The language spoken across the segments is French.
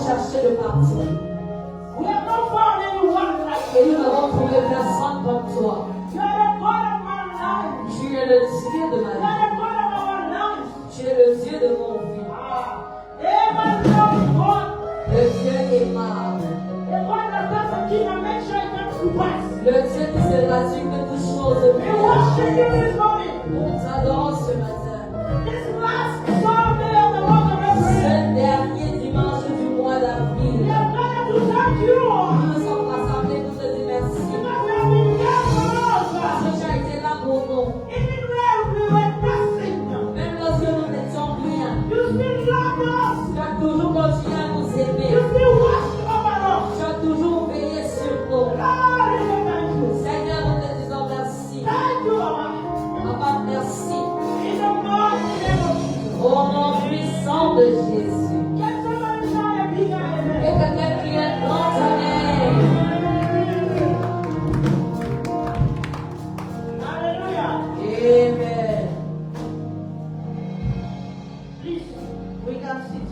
cherché de partir. We have not found anyone like Et you. nous n'avons trouvé personne comme toi. You are the God of my life. Tu es le Dieu de ma You vie. are the God of our lives. Tu es le Dieu de mon vie. Amen. God. Le Dieu aimable. The God that does the king and make sure it comes to pass. Le Dieu qui se rassure que toute chose We worship you this morning. Nous t'adorons ce matin. This last Sunday of the month of April. Ce dernier dimanche du mois We d'avril. have gathered to thank you. Nous nous sommes rassemblés pour te dire merci. Because you have been there for us. Parce que tu as été là pour nous. Even when we were passing, Même lorsque nous n'étions rien. you still loved us. Tu as toujours continué à nous aimer. You still watched over us. Tu as toujours veillé sur nous. Lord, we thank you. Seigneur, nous te disons merci. Thank you, Papa. Papa, merci. In the mighty name of Jesus. Au nom puissant de Jésus. Can somebody shout a big Et amen? quelqu'un crie un grand amen. Hallelujah. Amen. Please, we can sit.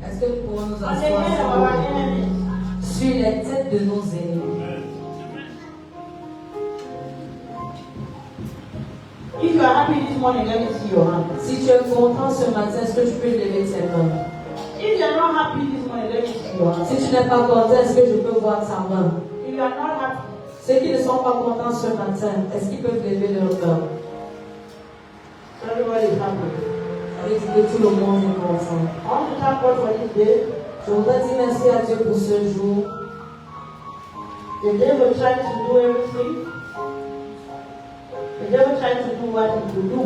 Est-ce que nous pouvons nous On the asseoir head sur of our nos- enemies. sur les têtes de nos ennemis? If you are happy this morning, let me see your hand. Si tu es content ce matin, est-ce que tu peux lever tes mains? If you are not happy this morning, let me see your hand. Si tu n'es pas content, est-ce que je peux voir ta main? If you are not happy, Ceux qui ne sont pas contents ce matin, est-ce qu'ils peuvent lever leurs mains? so everybody is happy. Ça veut dire que tout le monde est content. I want to thank God for this day. Je voudrais dire merci à Dieu pour ce jour. The devil tried to do everything. The devil tried to do what he could do.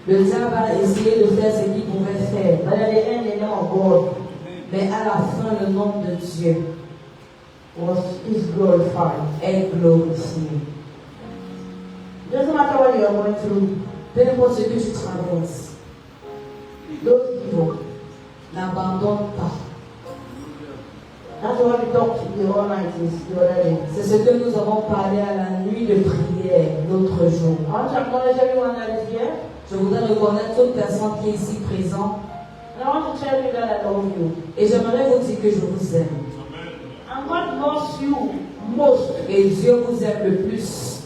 Le diable a essayé de faire ce qu'il pouvait faire. But at the end, the name of God Mais à la fin, le nom de Dieu is glorified. est glorifié. Doesn't matter what you are going through, Peu importe ce que tu traverses, don't give up. n'abandonne pas. That's what we talked the whole night the other day. C'est ce que nous avons parlé à la nuit de prière l'autre jour. I want to acknowledge everyone that is here. Je voudrais reconnaître toute personne qui est ici présente And I want to tell you that I love you. et j'aimerais vous dire que je vous aime. And God loves you most. Et Dieu vous aime le plus.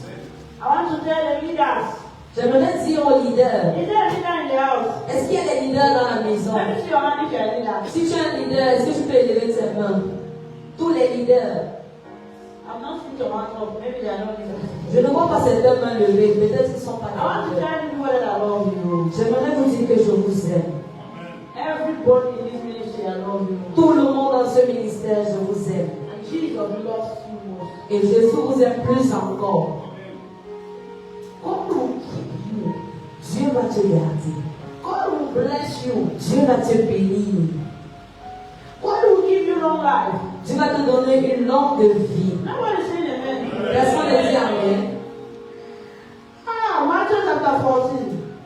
I want to tell the leaders. J'aimerais dire aux leaders, Is there a leader in the house? est-ce qu'il y a des leaders dans la maison? Let me see your hand if you are a leader. Si tu es un leader, est-ce que tu peux élever tes mains? Tous les leaders. I'm not seeing your hands up. Maybe they are not leaders. Je ne vois pas certaines mains levées, peut-être qu'ils ne sont pas I want to leaders. tell you that I love you. J'aimerais vous dire que je vous aime. Everybody in this ministry, I love you. Tout le monde dans ce ministère, je vous aime. And Jesus loves you most. Et Jésus vous aime plus encore. God will keep you. Dieu va te garder. God will bless you. Dieu va te bénir. God will give you long life. Dieu va te donner une longue vie. Nobody saying amen. Personne ne dit Amen. Matthew chapter 14.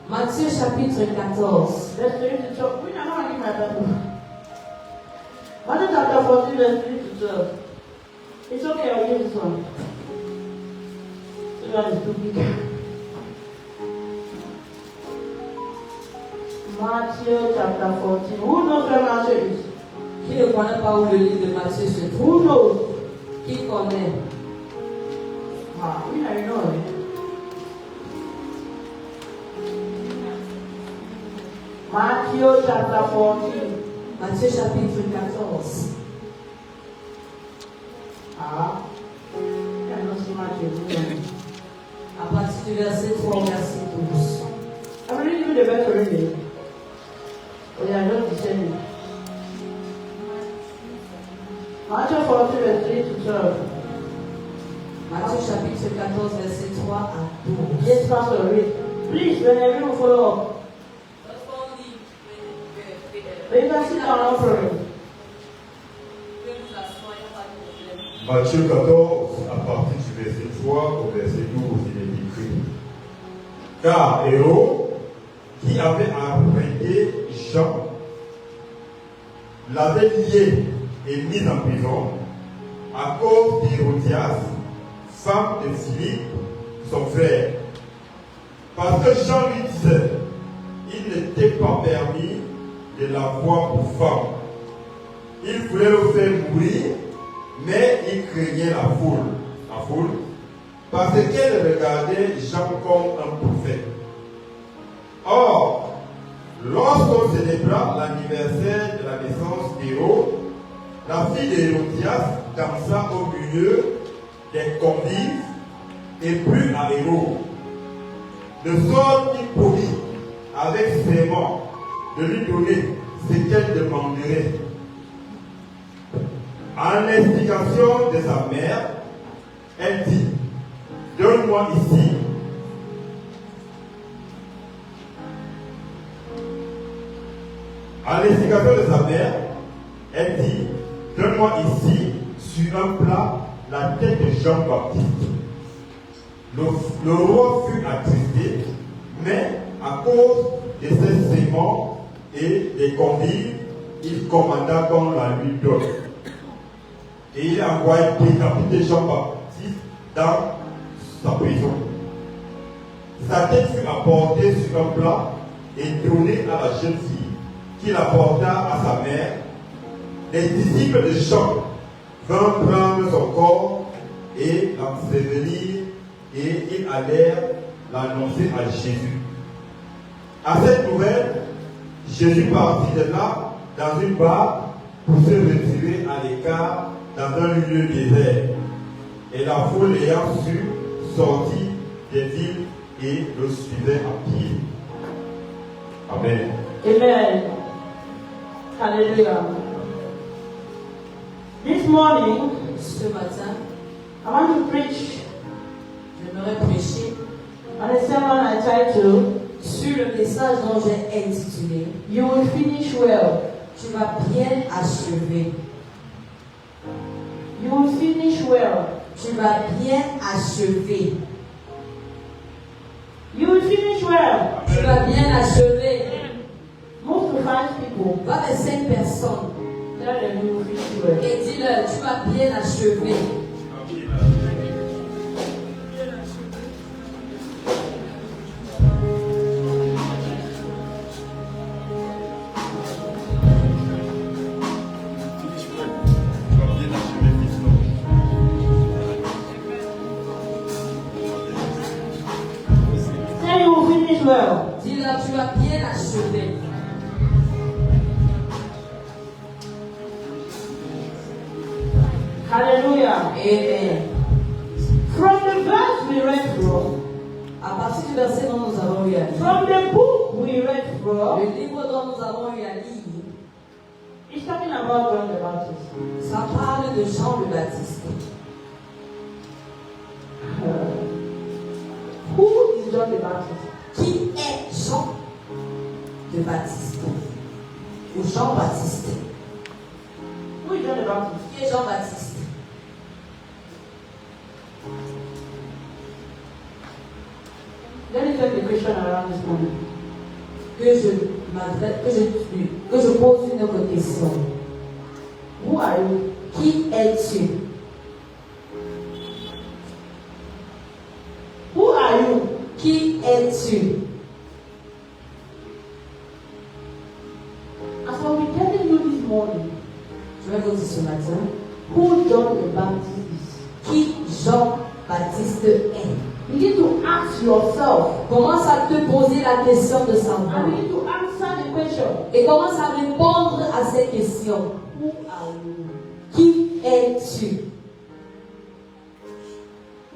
Matthieu chapitre 14. Verse 3 to 12. We are not reading my Bible. Matthew chapter 14, verse 3 to 12. It's okay, I'll use this one. This one is too big. Matthew chapter 14. Who knows where Matthew is? Qui ne connaît pas où le livre de Matthieu se trouve? Who knows? Qui connaît? We are know it. Matthew chapter 14. Matthieu chapitre 14. I don't see Matthew. À partir du verset 3 au verset 12. I'm reading you the verse already. We are not descending. Matthew 14, verse 3 to 12. Matthieu chapitre 14, verset 3 à 12. Yes, Pastor, read. Please, when everyone follow up. But you can sit down offering. Matthieu 14, à partir du verset 3 au verset 12, il est écrit. Car Hérode, qui avait arrêté Jean, l'avait lié et mis en prison à cause d'Hérodias, femme de Philippe, son frère. Parce que Jean lui disait, il n'était pas permis de la voir pour femme. Il voulait le faire mourir, mais il craignait la foule, parce qu'elle regardait Jean comme un prophète. Or, lorsqu'on célébra l'anniversaire de la naissance d'Hérode, la fille d'Hérodias dansa au milieu des convives et plut à Hérode, de sorte qu'il promit avec serment de lui donner ce qu'elle demanderait. En l'explication de sa mère, elle dit, donne-moi ici à l'explication de sa mère, elle dit, donne-moi ici, sur un plat, la tête de Jean-Baptiste. Le roi fut attristé, mais à cause de ses serments et des convives, il commanda qu'on la lui donne. Et il a envoyé décapiter Jean-Baptiste dans sa prison. Sa tête fut apportée sur un plat et donnée à la jeune fille, qui l'apporta à sa mère. Les disciples de Jean vinrent prendre son corps et l'ensevelir, et ils allèrent l'annoncer à Jésus. À cette nouvelle, Jésus partit de là dans une barque pour se retirer à l'écart dans un lieu désert. Et la foule ayant su sortit des villes et le suivait à pied. Amen. Amen. Hallelujah. This morning, Ce matin, I want to preach j'aimerais prêcher on a sermon I titled, sur le message dont j'ai intitulé You Will Finish Well. Tu vas bien achever. You will finish well. Tu vas bien achever. You will finish well. Tu vas bien achever. Move to 5 people. Va vers 5 personnes Tell them you will finish well. et dis-leur, tu vas bien achever. Say you will finish well. Dis-leur, tu vas bien achever. Hallelujah. Amen. From the verse we read from, À partir du verset dont nous avons eu à lire, from the book we read from, le livre dont nous avons eu à lire, it's talking about John the Baptist. ça parle de Jean le Baptiste. Who is John the Baptist? Qui est Jean le Baptiste? Ou Jean-Baptiste? Who is John the Baptist? Qui est Jean-Baptiste? Let me take the question around this morning. Que je pose une autre question. Who are you? Qui es-tu? Who are you? Qui es-tu? As I will be telling you this morning, Je vais vous dire ce matin. who John the Baptist is. Qui Jean-Baptiste est? You need to ask yourself, Commence à te poser la question de and savoir. you need to answer the question. Et commence à répondre à cette question. Who are you? Qui es-tu?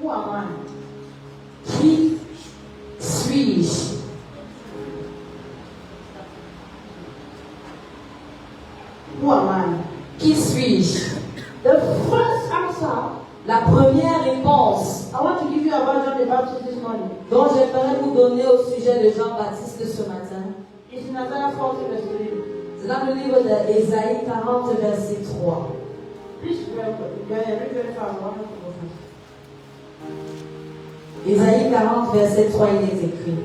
Who am I? Qui suis-je? Who am I? Qui suis-je? The first answer La première réponse I want to give you about John the Baptist this morning dont j'aimerais vous donner au sujet de Jean-Baptiste ce matin, is in Isaiah 40 verse 3. c'est dans le livre d'Ésaïe 40, verset 3. Please read very fast. I want you to go fast. Ésaïe 40, verset 3, il est écrit: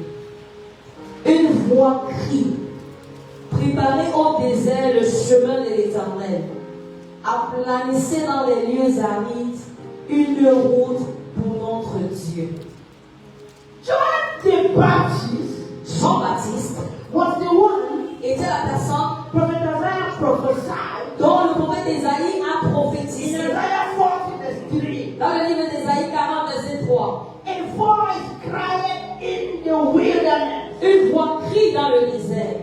Une voix crie, préparez au désert le chemin de l'Éternel, aplanissez dans les lieux arides une route pour notre Dieu. John the Baptist Jean-Baptiste was the one était la personne Prophet Isaiah prophesied dont le prophète Une voix crie dans le désert.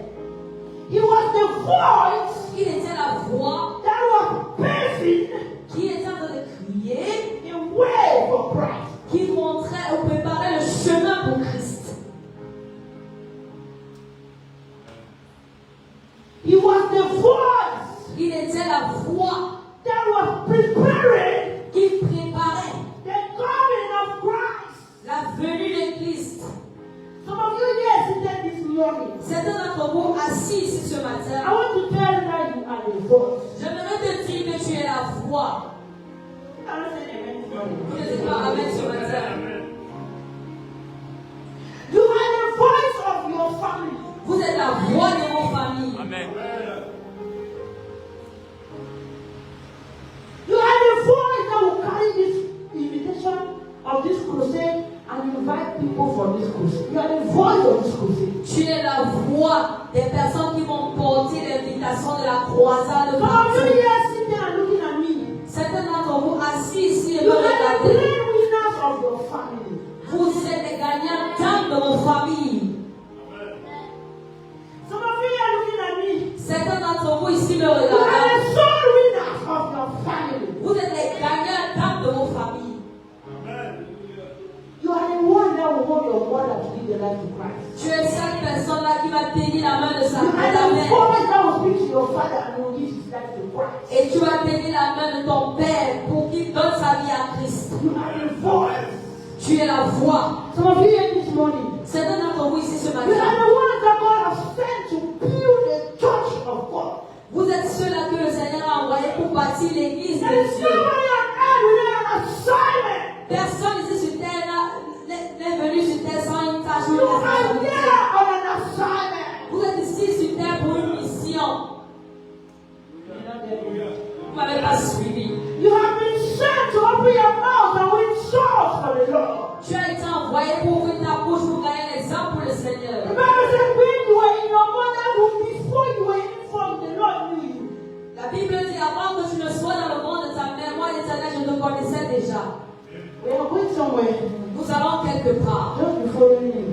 He was the voice Il était la voix that was paving qui était en train de crier, the way for Christ. qui montrait ou préparait le chemin pour Christ. He was the voice Il était la voix that was preparing qui préparait the coming of Christ. la venue de Christ. Some of you here seated this morning. Certains d'entre vous assis ici ce I matin, want to tell you that you are the voice. j'aimerais te dire que tu es la voix. I don't say amen this morning. Vous ne dites pas Amen ce matin. You are the voice of your family. Vous êtes la voix de vos familles. Amen. You are the voice that will carry this invitation of this crusade and invite people for this crusade. You are the voice of this crusade. Tu es la voix des personnes qui vont porter l'invitation de la croisade Some of you partout. here sitting and looking at me. Certains d'entre vous assis ici et You me are the regardez. great winners of your family. Vous êtes les gagnants d'âme de vos familles. Some of you here looking at me. Certains d'entre vous ici me You are regardent. the soul winners of your family. Vous êtes les gagnants d'âme de vos familles. You are the one that will hold your mother to give the life to Christ. Tu es cette personne-là qui va tenir la main de sa You are the mère. voice that will speak to your father and will give his life to Christ. Et tu vas tenir la main de ton père pour qu'il donne sa vie à Christ. You are the voice. Tu es la voix. Some of you here this morning. Certains d'entre vous ici ce You are matin, the ones that God has sent to build the church of God. vous êtes ceux-là que le Seigneur a envoyés pour bâtir l'église There de is Dieu. nobody on earth without an assignment. Personne ici sur terre n'est venu sur terre sans une tâche ou une You are responsabilité. there on an assignment. Vous êtes ici sur terre pour une mission. Vous ne m'avez pas suivi. You have been sent to open your mouth and win souls for the Lord. Tu as été envoyé pour ouvrir ta bouche pour gagner l'exemple pour le Seigneur. The Bible says when you were in your mother's womb, before you were informed, the Lord knew you. La Bible dit avant que tu ne sois dans le monde de ta mère, moi l'Éternel, je te connaissais déjà. We are going somewhere. Nous allons quelque part. Just be following me.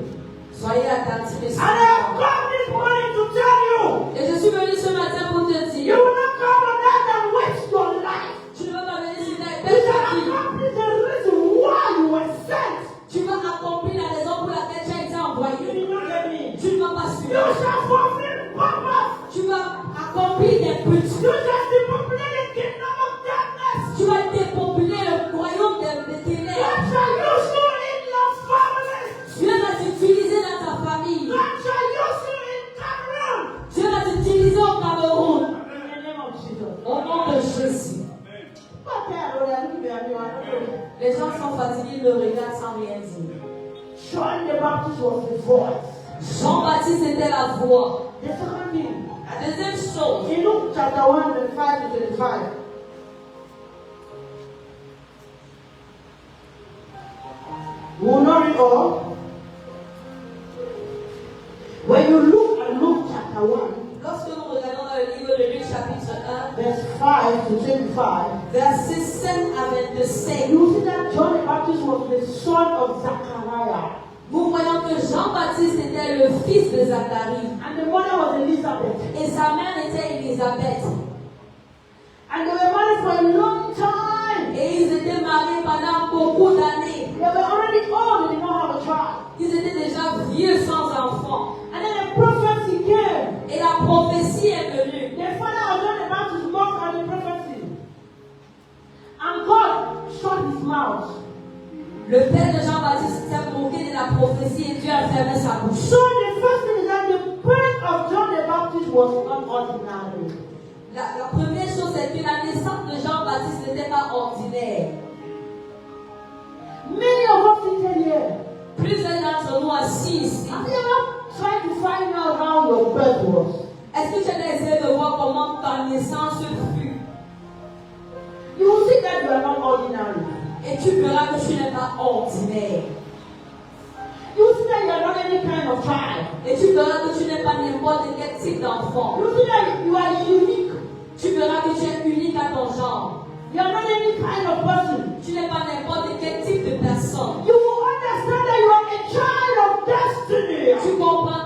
Soyez attentifs et And I have suivez-moi. come this morning to tell you, Et je suis venu ce matin pour te you dire, will not come on earth and waste your life. tu ne vas pas venir sur terre et You perdre ta shall vie. accomplish the reason why you were sent. Tu vas accomplir la raison pour laquelle tu as été You envoyé. did not get me. Tu ne vas pas You suivre. shall fulfill purpose. Tu vas accomplir des buts. You shall depopulate the kingdom of darkness. Tu vas dépopuler le royaume des God ténèbres. shall use you in your family. Dieu va t'utiliser dans ta famille. God shall use you in Cameroon. Dieu va t'utiliser au Cameroun. In the name of Jesus. Au nom de Jésus. Les gens sont fatigués, ils le regardent sans rien dire. John the Baptist was the voice. Jean-Baptiste était la voix. The second thing, La deuxième chose, in Luke chapter 1, verse 5 to 25. We will not read all. When you look at Luke chapter 1, lorsque nous regardons dans le livre de Luc chapitre 1, verse 5 to 25, versets 5 à 25, you see that John the Baptist was the son of Zachariah. nous voyons que Jean-Baptiste était le fils de Zacharie And the mother was Elizabeth. et sa mère était Élisabeth. And they were married for a long time. Et ils étaient mariés pendant beaucoup d'années. They were already old, they did not have a child. Ils étaient déjà vieux sans enfants. And then the prophecy came. Et la prophétie est venue. The father of John the Baptist mocked at the prophecy. And God shut his mouth. Le père de Jean-Baptiste s'est moqué de la prophétie et Dieu a fermé sa bouche. So the first thing is that the birth of John the Baptist was not ordinary. La première chose, c'est que la naissance de Jean-Baptiste n'était pas ordinaire. Many of us sitting here, Plusieurs d'entre nous assis ici. have you ever tried to find out how your birth was? Est-ce que tu as essayé de voir comment ta naissance fut? You will see that you are not ordinary. Et tu verras que tu n'es pas ordinaire. You will see that you are not any kind of child. Et tu verras que tu n'es pas n'importe quel type d'enfant. You will see that you are unique. Tu verras que tu es unique à ton genre. You are not any kind of person. Tu n'es pas n'importe quel type de personne. You will understand that you are a child of destiny. Tu comprendras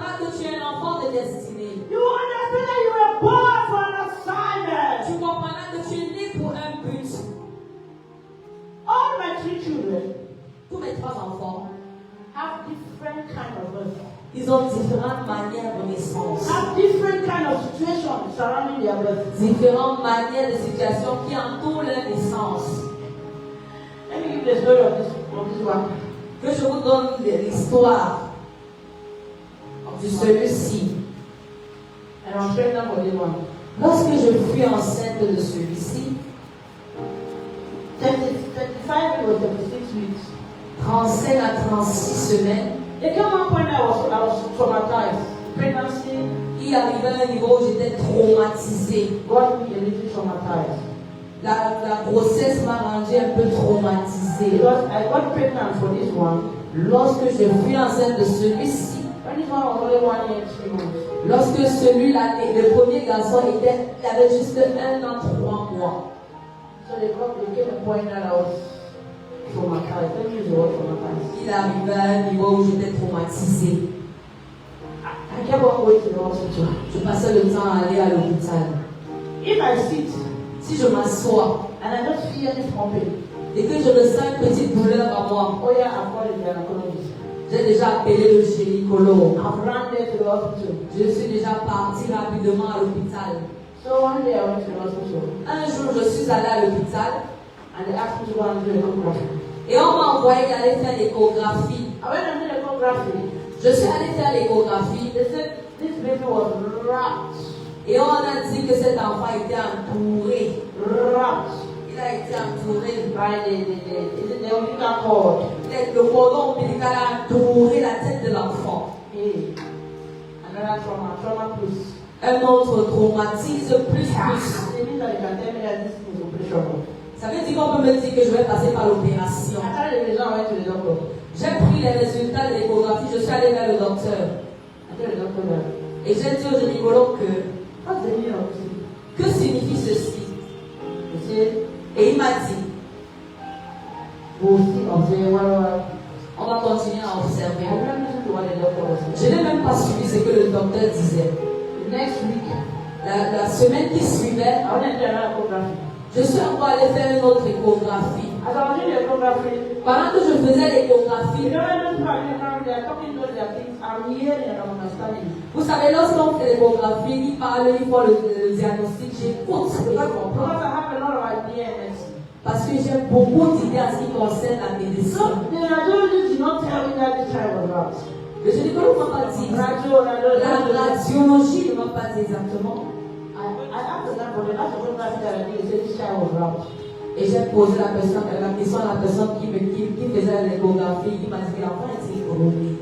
Ils ont différentes manières de naissance. Have different kind of situations surrounding their birth. Différentes manières de situation qui entourent leur naissance. Let me give the story of this one. Que je vous donne l'histoire de celui-ci. And I'm pregnant for this one. Lorsque je fus enceinte de celui-ci, 35 or 36 weeks. 35 à 36 semaines, There came one point I was traumatized. Pregnancy il arrivait à un niveau où j'étais traumatisée. got me a little traumatized. La grossesse m'a rendue un peu traumatisée. Because I got pregnant for this one. Lorsque je fus enceinte de celui-ci, When this one was only 1 year, 3 months. lorsque celui-là, le premier garçon, il avait juste 1 an, 3 mois. So there came a point that I was traumatized. Let me use the word traumatized. Il arrivait à un niveau où j'étais traumatisée. I kept on going to the hospital. Je passais le temps à aller à l'hôpital. If I sit Si je m'assois and I don't feel any pumping, et que je ressens une petite douleur à moi, oh yeah, I've got a gynecologist. j'ai déjà appelé le gynécologue. I've run there to the hospital. Je suis déjà partie rapidement à l'hôpital. So one day I went to the hospital Un jour, je suis allée à l'hôpital and they asked me to go and do echography. et on m'a envoyé d'aller faire l'échographie. I went and did echography. Je suis allée faire l'échographie They said this baby was wrapped. et on a dit que cet enfant était entouré. Wrapped Il a été entouré. by the umbilical cord. Le cordon ombilical a entouré la tête de l'enfant. Hey, another trauma plus. Un autre traumatisme plus. It means that you can tell me that this is operational. Ça veut dire qu'on peut me dire que je vais passer par l'opération. After the result, I went to the doctor. J'ai pris les résultats de l'échographie, je suis allée vers le docteur. I told the doctor that, Et j'ai dit au gynécologue what's the meaning of this? que signifie ceci? He said, Et il m'a dit, we'll see, observe, on va continuer à I observer. didn't listen to what the doctor was Je saying. n'ai même pas suivi ce que le docteur disait. The next week, La semaine qui suivait, I went and did another echography. je suis encore allée faire une autre échographie. As I was doing the echography, Pendant que je faisais l'échographie, you know, when those people are doing echography, they are talking those their things. I'm hearing and I'm understanding. vous savez, lorsqu'on fait l'échographie, ils parlent, ils font le diagnostic, j'écoute ce que je comprends. Because I have a lot of ideas in medicine. Parce que j'ai beaucoup d'idées en ce qui concerne la médecine. So the radiologist did not tell me that this child was wrapped. Le gynécologue ne m'a pas dit. La radiologie ne m'a pas dit exactement. I asked the doctor, the last echography that I did, he said this child was wrapped. Et j'ai posé la question à la personne qui faisait l'échographie, qui m'a dit que l'enfant était couronné.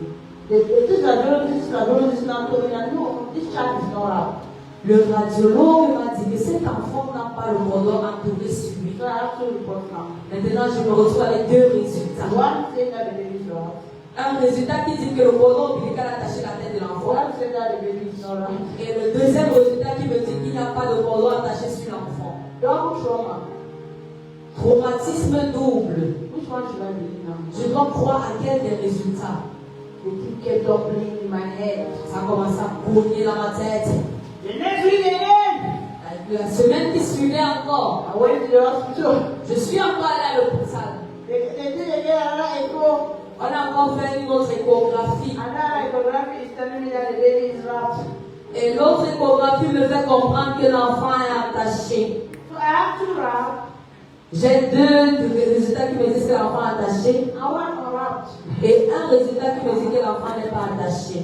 This radiologist now told me that no, this child is not wrapped. Le radiologue m'a dit que cet enfant n'a pas le cordon entouré sur lui. So I have two reports now. Maintenant, je me retrouve avec 2 résultats. One saying that the baby is wrapped. Un résultat qui dit que le cordon ombilical a attaché la tête de l'enfant. One saying that the baby is not wrapped. Et le deuxième résultat qui me dit qu'il n'y a pas de cordon attaché sur l'enfant. Double trauma. Traumatisme double. Which one should I believe now? Je dois croire à quel des résultats. The thing kept doubling in my head. Ça a commencé à cogner dans ma tête. The next week again, La semaine qui suivait encore, I went to the hospital. je suis encore allée à l'hôpital. They did again another echo. On a encore fait une autre échographie. Another echography is telling me that the baby is wrapped. Et l'autre échographie me fait comprendre que l'enfant est attaché. So I have to wrap J'ai 2 résultats qui me disent que l'enfant est attaché and one unwrapped. et un résultat qui me dit que l'enfant n'est pas attaché.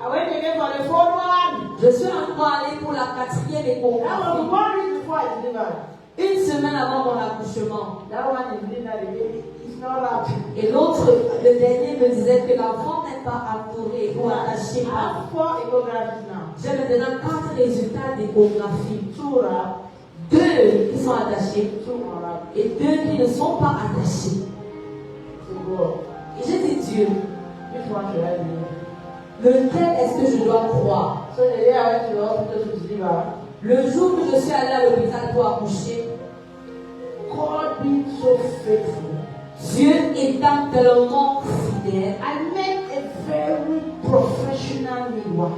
I went again for the fourth one. Je suis encore allée pour la 4e That was échographie. 1 week before I delivered. Une semaine avant mon accouchement. That one is saying that the baby is not wrapped. Et l'autre, le dernier me disait que l'enfant n'est pas entouré ou attaché. I have 4 echographies now. J'ai maintenant 4 résultats d'échographie. 2 wrapped, 2 qui sont attachés 2 unwrapped. et 2 qui ne sont pas attachés. So God, Et j'ai dit Dieu, which one should I believe? lequel est-ce que je dois croire? So the day I went to the hospital to deliver, Le jour que je suis allée à l'hôpital pour accoucher, God being so faithful, Dieu étant tellement fidèle I met a very professional midwife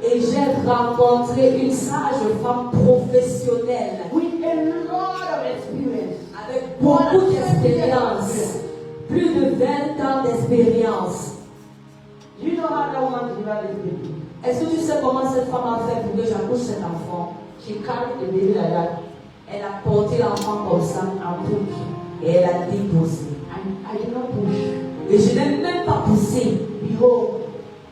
et j'ai rencontré une sage femme professionnelle with a lot of experience. avec beaucoup d'expérience, plus de 20 ans d'expérience. Do you know how that woman delivered this baby? Est-ce que tu sais comment cette femme a fait pour que j'accouche cet enfant? She carried the baby like that. Elle a porté l'enfant comme ça And put. et elle a déposé. And I did not push. Et je n'ai même pas poussé. Behold,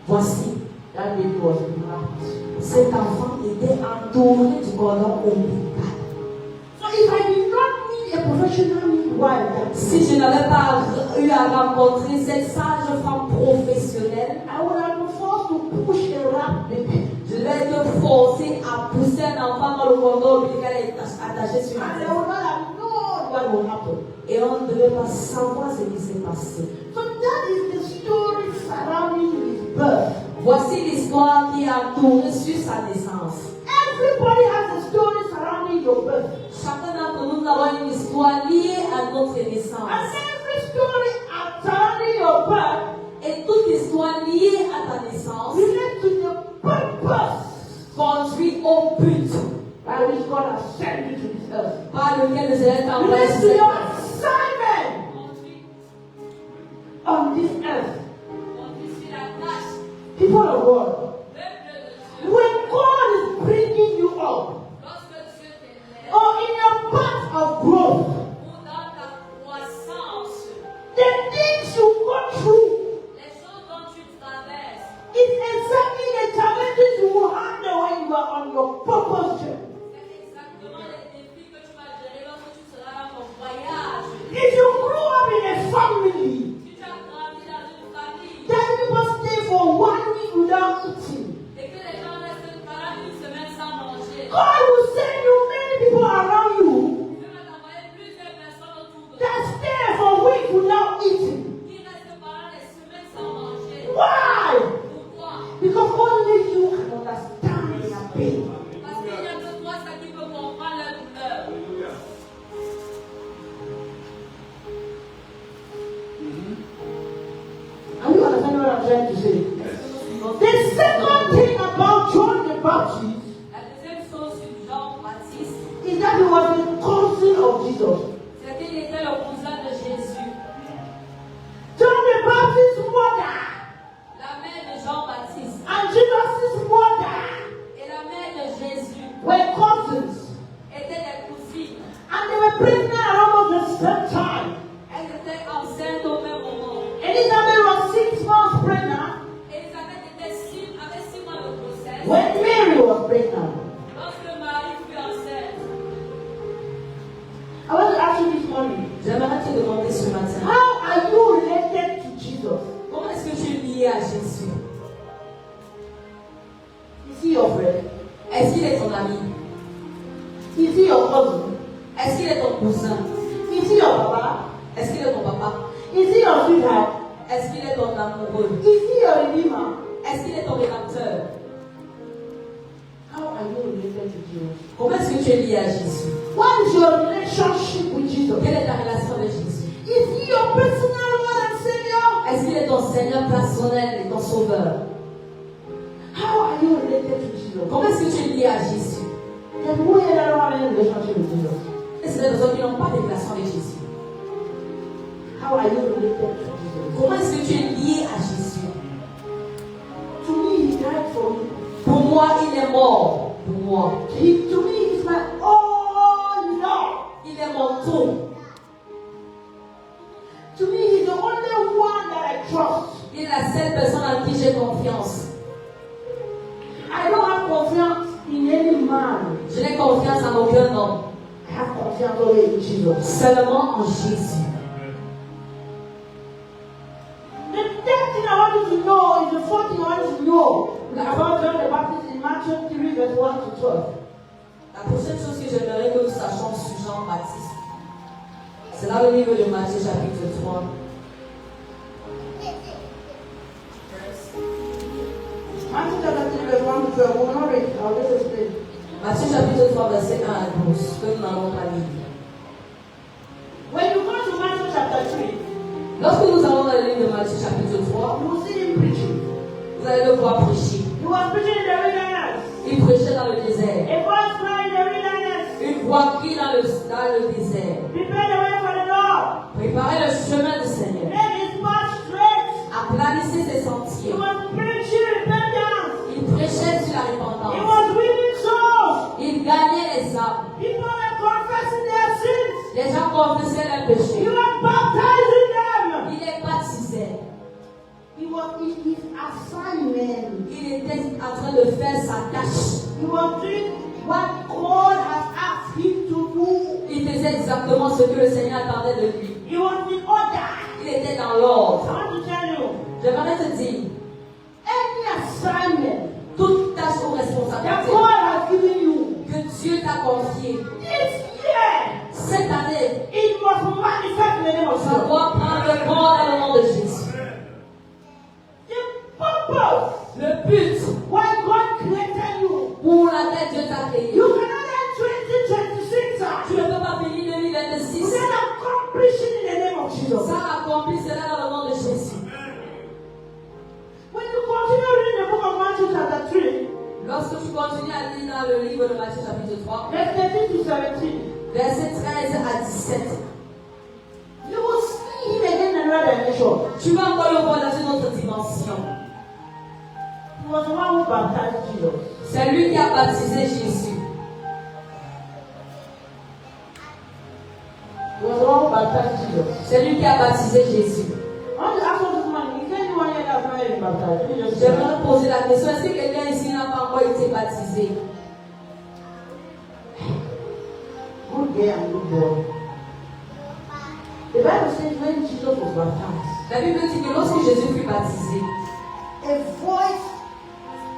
Voici, that baby was wrapped. cet enfant était entouré du cordon ombilical. So if I did not meet a professional midwife, Si je n'avais pas eu à rencontrer cette sage femme professionnelle, I would have been forced to push a wrapped baby. je vais être forcé à pousser un enfant dans le cordon ombilical et attaché sur And la I would not have known what would happen. Et on ne devait pas savoir ce qui s'est passé. So that is the story surrounding his birth. Voici l'histoire qui a tourné sur sa naissance. Everybody has a story surrounding your birth. Chacun d'entre nous avons une histoire liée à notre And naissance. every story surrounding your birth Et toute histoire liée à ta naissance relates to the purpose conduit au but by which God has sent you to this earth. par lequel le Seigneur t'a envoyé Relates sur to cette your terre. assignment on this earth. People of God, when God is bringing you up, or in your path of growth, the things you go through is exactly the challenges you will handle when you are on your purpose journey. If you grew up in a family that people stay for 1 week without eating, God will send you many people around you that stay for a week without eating. Why? Because only you can understand their pain. Are you understanding what I'm trying to say? The second thing about John the Baptist is that he was the cousin of Jesus. John the Baptist's mother and Jesus' mother were cousins. And they were pregnant at almost the same time. Elizabeth was 6 months pregnant when Mary was pregnant. I want to ask you this morning, J'aimerais te demander ce matin, how are you related to Jesus? comment est-ce que tu es lié à Jésus? Is he your friend? Est-ce qu'il est ton ami? Is he your cousin? Est-ce qu'il est ton cousin? Is he your papa? Est-ce qu'il est ton papa? Is he your sweetheart? Est-ce qu'il est ton amoureux? Is he your redeemer? Est-ce qu'il est ton rédempteur? How are you related to Jesus? Comment est-ce que tu es lié à Jésus? What is your relationship with Jesus? Quelle est ta relation avec Jésus? Is he your personal Lord and Savior? Est-ce qu'il est ton Seigneur personnel et ton Sauveur? How are you related to Jesus? Comment est-ce que tu es lié à Jésus? Then who here don't have any relationship with Jesus? Et c'est des personnes qui n'ont pas de relation avec Jésus. How are you related to Jesus? Comment est-ce que tu es lié à Jésus? To me, he died for me. Pour moi, il est mort. Pour moi. To me, he's my all in all. Il est mon tout. To me, he's the only one that I trust. Il est la seule personne en qui j'ai confiance. I don't have confiance in any man. Je n'ai confiance en aucun homme. I have confiance only in Jesus. Seulement en Jésus. The third thing I want you to know is the fourth thing I want you to know about John the Baptist in Matthew 3, verse 1 to 12. La prochaine chose que j'aimerais que nous sachions sur Jean-Baptiste, c'est dans le livre de Matthieu chapitre 3. Matthew chapter 3, verse 1 to 12. We will not read it. I'll just explain. Matthieu chapitre 3, verset 1 à 12, que nous n'allons pas lire. When you go to Matthew chapter 3, Lorsque nous allons dans le livre de Matthieu chapitre 3, you will see him preaching. vous allez le voir prêcher. He was preaching in the wilderness. Il prêchait dans le désert. A voice cried in the wilderness. Une voix crie dans le désert. Prepare the way for the Lord. Préparez le chemin du Seigneur. Make his path straight. Aplanissez ses sentiers. Dieu. was preaching repentance. Il prêchait sur la He repentance. was winning souls. Il gagnait les âmes. People were confessing their sins. Les gens confessaient leurs He péchés. was baptizing them. Il les baptisait. He was in his assignment. Il était en train de faire sa tâche. He was doing what God has asked him to do. Il faisait exactement ce que le Seigneur attendait de lui. He was in order. Il était dans I l'ordre. want to tell you, J'aimerais te dire, any assignment toute tâche ou that responsabilité God has given you que Dieu t'a confiée this year, cette année, it must manifest in the name of ça Jesus. doit prendre corps dans le nom de Jésus. The purpose Le but why God created you, pour laquelle Dieu t'a créé, you cannot end 2026 tu ne peux pas finir 2026 without accomplishing in the name of Jesus. sans accomplir cela dans le nom de Jésus. When you continue reading the book of Matthew chapter 3, Lorsque tu continues à lire dans le livre de Matthieu chapitre 3, verse 13 to 17, versets 13 à 17, you will see him again in another dimension. tu vas encore le voir dans une autre dimension. He was the one who baptized Jesus. C'est lui qui a baptisé Jésus. He was the one who baptized Jesus. C'est lui qui a baptisé Jésus. I want to ask you this morning, is there anyone here that's not yet baptized? Let me just J'aimerais poser la question, est-ce que quelqu'un ici n'a pas encore été baptisé? Good girl and good boy. The Bible says when Jesus was baptized, La Bible dit que lorsque Jésus fut baptisé, a voice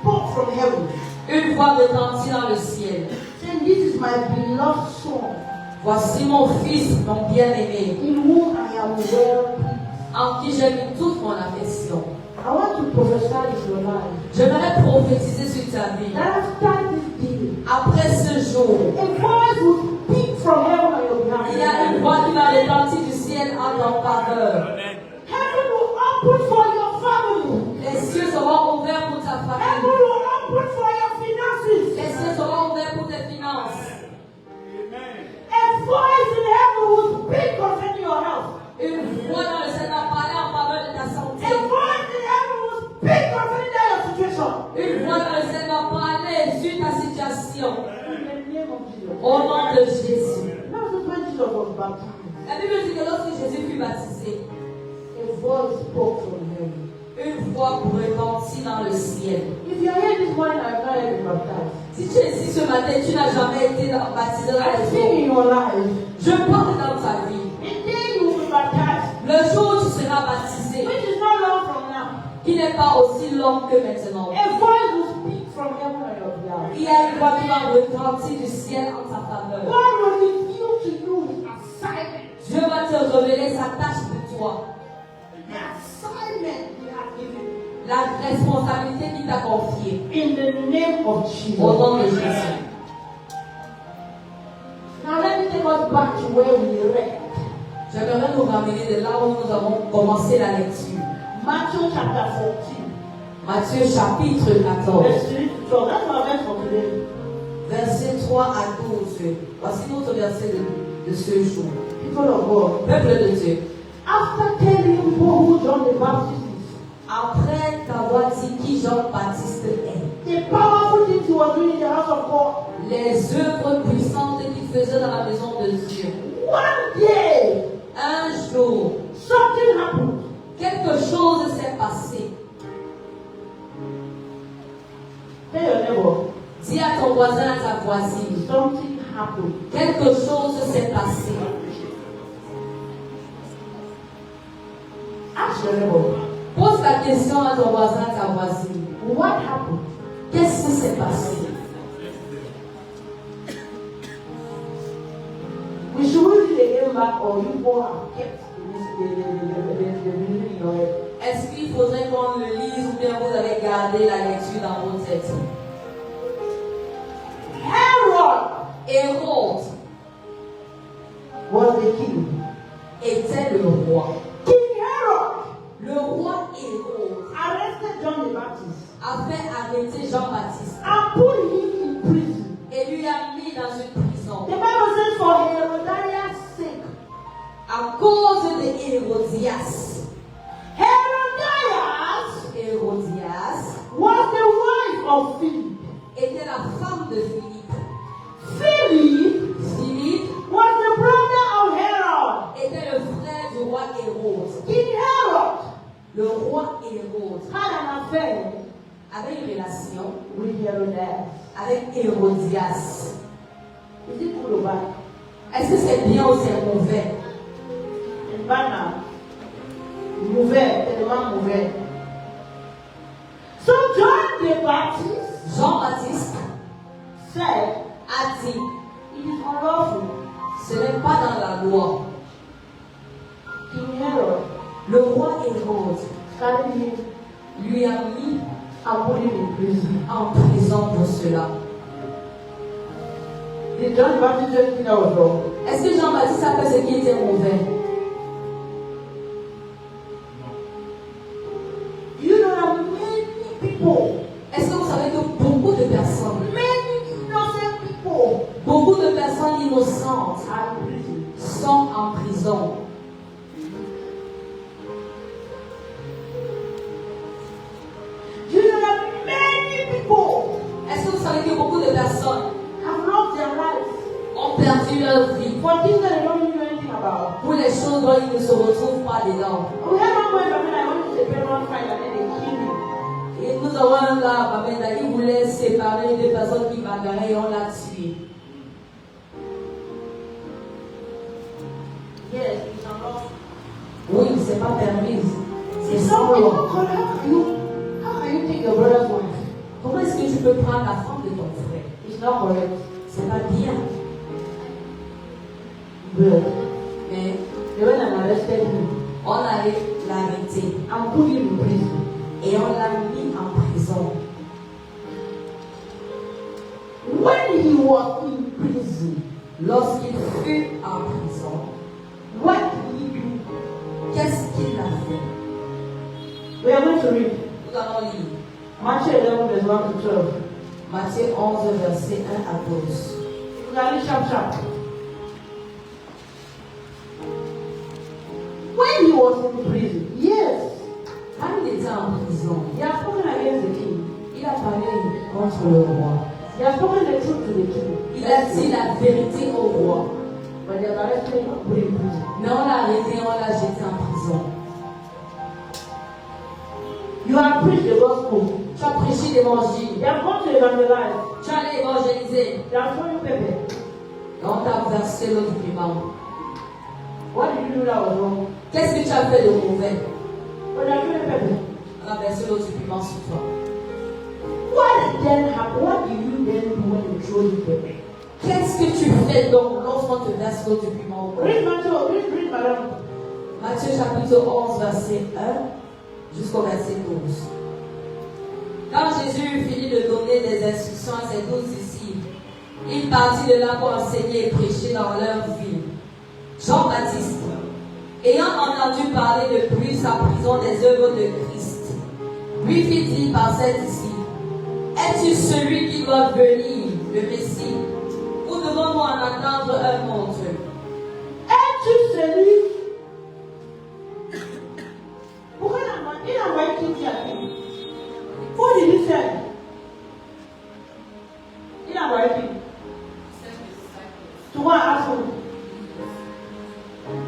spoke from heaven, une voix retentit dans le ciel. saying, "This is my beloved son, Voici mon fils, mon bien-aimé, in whom I am well pleased." en qui j'ai mis toute mon affection. I want to prophesy in your life J'aimerais prophétiser sur ta vie. that after this day, Après ce jour, a voice will speak from heaven on your behalf. il y a une voix qui va retentir du ciel en ton faveur. Heaven will open for your family. Les cieux seront ouverts pour ta Heaven famille. will open for your finances. Les cieux seront ouverts pour tes finances. A voice in heaven will speak concerning your health. Une voix dans le ciel va parler en faveur de ta A santé. voice in heaven will speak concerning your situation. Une voix dans le ciel va parler sur ta situation. In the name of Jesus. Au nom de Jésus. Now, this is when Jesus was baptized. La Bible dit que lorsque Jésus fut baptisé, A voice spoke from heaven. une voix retentit dans le ciel. If you are here this morning and you have not yet been baptized, Si tu es ici ce matin, tu n'as jamais été baptisé dans I les think eaux. in your life, Je parle dans ta vie. the day you will be baptized, Le jour où tu seras baptisé, which is not long from now, qui n'est pas aussi long que maintenant, a voice will speak from heaven on your behalf. il y a une voix qui va retentir du ciel en ta faveur. God will reveal to you his assignment. Dieu va te révéler sa tâche pour toi, The assignment he has given you. la responsabilité qu'il t'a confiée. In the name of Au Jesus. nom de Jésus. Now let me take us back to where we read. J'aimerais nous ramener de là où nous avons commencé la lecture. Matthew chapter 14. Matthieu chapitre 14, Verse 3 to 12. That's our verse for today. versets 3 à 12. Voici notre verset de ce jour. People of God. Peuple de Dieu, After telling people who John the Baptist is, après t'avoir dit qui Jean-Baptiste est, the powerful things he was doing in the house of God, les œuvres puissantes qu'il faisait dans la maison de Dieu, one day, un jour, something happened. quelque chose s'est passé. Tell your neighbor, Dis à ton voisin, à ta voisine, something happened. quelque chose s'est passé. Ask your neighbor, Pose la question à ton voisin, à ta voisine. what happened? Qu'est-ce qui s'est passé? We should read it again back, or you go and kept the meaning in your head. Est-ce qu'il faudrait qu'on le lise ou bien vous avez gardé la lecture dans votre tête? Herod Hérode was the king. était le roi. King Herod Le roi Hérode arrested John the Baptist a fait arrêter Jean-Baptiste and put him in prison. et lui a mis dans une prison. The Bible says for Herodias' sake. À cause de Hérodias. Herodias Hérodias était la femme de Philippe. Philip was the brother of Herod. Était le frère du roi Hérode. King Herod Le roi Hérode had an affair avait une relation with Herodias. avec Hérodias. Is it good or bad? Est-ce que c'est bien ou c'est mauvais? C'est bad now. Mauvais, tellement mauvais. So John the Baptist Jean-Baptiste said, a dit, it is unlawful. ce n'est pas dans la loi. King Herod Le roi Hérode carried him lui a mis and put him in prison. en prison pour cela. Did John the Baptist just think that was wrong? Est-ce que Jean-Baptiste a fait ce qui était mauvais? You know that many people, Est-ce que vous savez que beaucoup de personnes, many innocent people beaucoup de personnes innocentes are in prison. sont en prison? You know that many people Est-ce que vous savez que beaucoup de personnes have lost their lives ont perdu leur vie for things that they don't even know anything about. pour les choses dont ils ne se retrouvent pas dedans? We have one boy from I went to the payment fight and then they killed him. Et nous avons un gars, Bamenda, il voulait séparer deux personnes qui bagarraient et on l'a tué. Yes, it's unlawful. Oui, c'est pas permis. C'est It's sans not loi. how can you take your brother's wife? Comment est-ce que tu peux prendre la femme de ton frère? It's not correct. C'est pas bien. But Mais they went and arrested him on allait l'arrêter and put him in prison. et on l'a mis en prison. When he was in prison, Lorsqu'il fut en prison, what did he do? qu'est-ce qu'il a fait? We are going to read Nous allons lire Matthew 11, verse 1 to 12. Matthieu 11, verset 1 à 12. You can read sharp. When he was in prison, yes, Quand il était en prison, he had spoken against the king. il a parlé contre le roi. He had spoken the truth to the king. Il a dit la vérité au roi. But they have arrested him and put him in prison. Mais on l'a arrêté, on l'a jeté en prison. You have preached the gospel. Tu as prêché l'évangile. You have gone to evangelize. Tu as allé évangéliser. They have thrown you paper. Et on t'a versé le document. What did you do that was wrong? Qu'est-ce que tu as fait de mauvais? But they have thrown you paper. On a versé le document sur toi. What then happened? What do you then do when you throw the paper? Qu'est-ce que tu fais donc lorsqu'on te verse le document au roi? Read Matthew, read madam. Matthieu chapitre 11, verset 1 jusqu'au verset 12. Quand Jésus eut fini de donner des instructions à ses 12 disciples, il partit de là pour enseigner et prêcher dans leur ville. Jean-Baptiste, ayant entendu parler depuis sa prison des œuvres de Christ, lui fit-il par ses disciples, es-tu celui qui doit venir, le Messie, ou devons-nous en attendre un autre? Es-tu celui? Pourquoi il a envoyé qui à qui? What did he say? Il a envoyé qui? To go and ask him.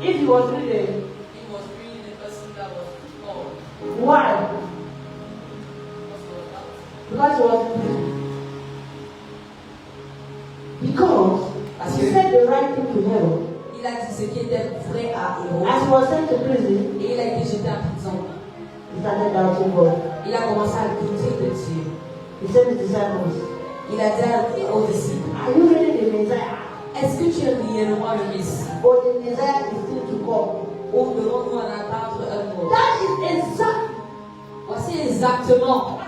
If he was really there. He was really the person that was called. Why? Because he was in prison. Because he said the right thing to Herod. Il a dit ce qui était vrai à Hérode. As he was sent to prison, Et il a été jeté en prison. he started doubting God. Il a commencé à douter de Dieu. He said to his disciples, Il a dit aux disciples, are you really the Messiah? est-ce que tu es réellement le Messie? Or the Messiah is still to come? Ou devons-nous en attendre un autre? That is exactly Voici exactement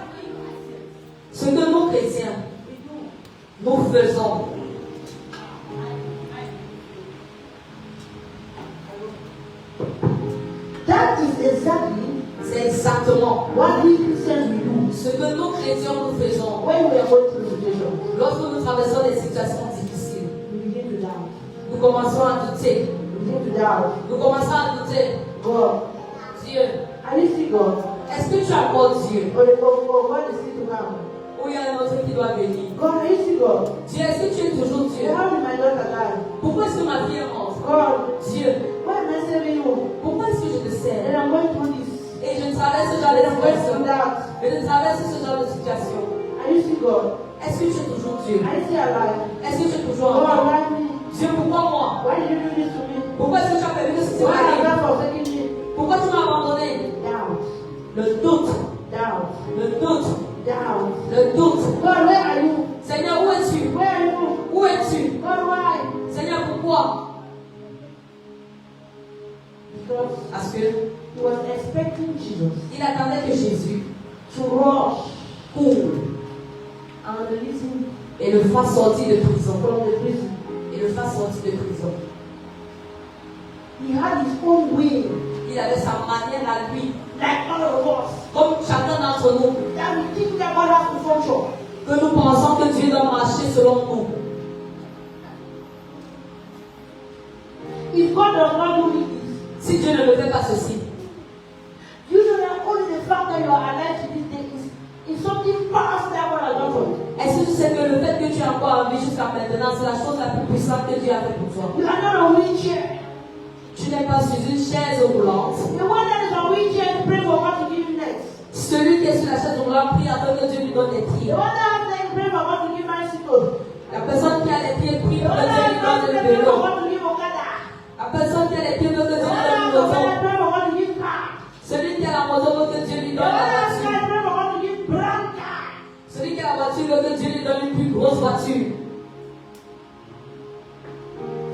ce que nous chrétiens, nous faisons. That is exactly C'est exactement what we Christians we do ce que nous chrétiens nous faisons. when we are going through situations. Lorsque nous traversons des situations difficiles, We begin to doubt. nous commençons à douter. We begin to doubt. Nous commençons à douter. God, Dieu, are you still God? est-ce que tu as encore Dieu? Or God is still to come? Ou où il y a un autre qui doit venir. God, are you still God? Dieu, est-ce que tu es toujours Dieu? How did my daughter die? Pourquoi est-ce que ma fille est morte? God, Dieu, why am I saving you? pourquoi est-ce que je te And sers? I'm going through this. Et je traverse ce genre And de I'm going situation. through that. Et je traverse ce genre de situation. Are you still God? Est-ce que tu es toujours Dieu? Are you still alive? Est-ce que tu es toujours en God, vie? why me? Dieu, pourquoi moi? Why did you do this to me? Pourquoi est-ce que tu as permis que ceci Why have m'arrive? you forsaken me? Pourquoi tu m'as abandonné? Doubt. Le doute, Doubt. le doute, Doubt. le doute. God, where are you? Seigneur, où es-tu? Where are you? Où es-tu? God, why? Seigneur, pourquoi? Because Parce que he was expecting Jesus il attendait que Jésus to rush court and release him et le fasse sortir de prison. from the prison. Et le fasse sortir de prison. He had his own way, Il avait sa manière à lui, like all of us, comme chacun d'entre nous, that we think that God has to function. que nous pensons que Dieu doit marcher selon nous. If God does not do this, Si Dieu ne me fait pas ceci, you know that only the fact that you are alive to this day is something powerful that God has done for you. est-ce que tu sais que le fait que tu es encore en vie jusqu'à maintenant, c'est la chose la plus puissante que Dieu a fait pour toi? You are not a wheelchair. Tu n'es pas sur une chaise roulante. The one that is on wheelchair, pray for God to give him legs. Celui qui est sur la chaise roulante prie afin que Dieu lui donne des The pieds. one that has legs, pray for God to give bicycle. La personne qui a les pieds prie The pour one que Dieu lui that has donne legs, le pray for vélo. God to give Okada. La personne qui a les pieds veut que Dieu The lui one donne that une has moto. legs, pray for God to give car. Celui qui a la moto veut que Dieu lui The donne one la that has voiture. car, pray for God to give brand car. Celui qui a la voiture veut que Dieu lui donne une plus grosse voiture.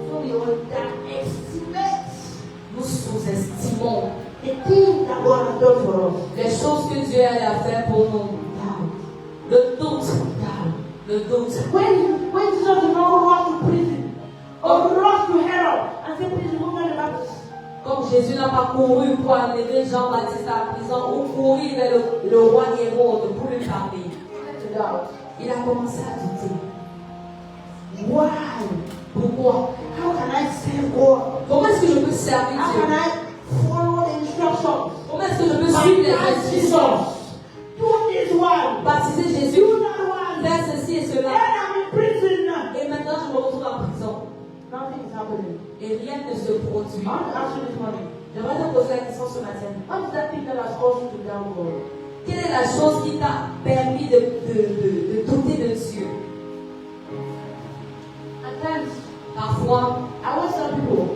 So we underestimate Nous sous-estimons the thing that God has done for us. les choses que Dieu a fait pour nous. Le doute. Le doute. When Jesus did not rush to prison or rush to Herod and say, please remove John the Baptist. Comme Jésus n'a pas couru pour enlever Jean-Baptiste à la prison ou courir vers le roi Hérode pour lui parler. To doubt. Il a commencé à douter. Why? Pourquoi? How can I serve God? Comment est-ce que je peux servir How Dieu? can I follow the instructions? Comment est-ce que je peux suivre les instructions? Do this one. Baptiser Jésus, Do that one. faire ceci et Then cela. I'm in prison. Et maintenant je me retrouve en prison. Nothing is happening. Et rien ne se produit. I want to ask you this morning. J'aimerais te poser la question ce matin. What is that thing that has caused you to doubt God? Quelle est la chose qui t'a permis de douter de Dieu? At times, Parfois, I always tell people,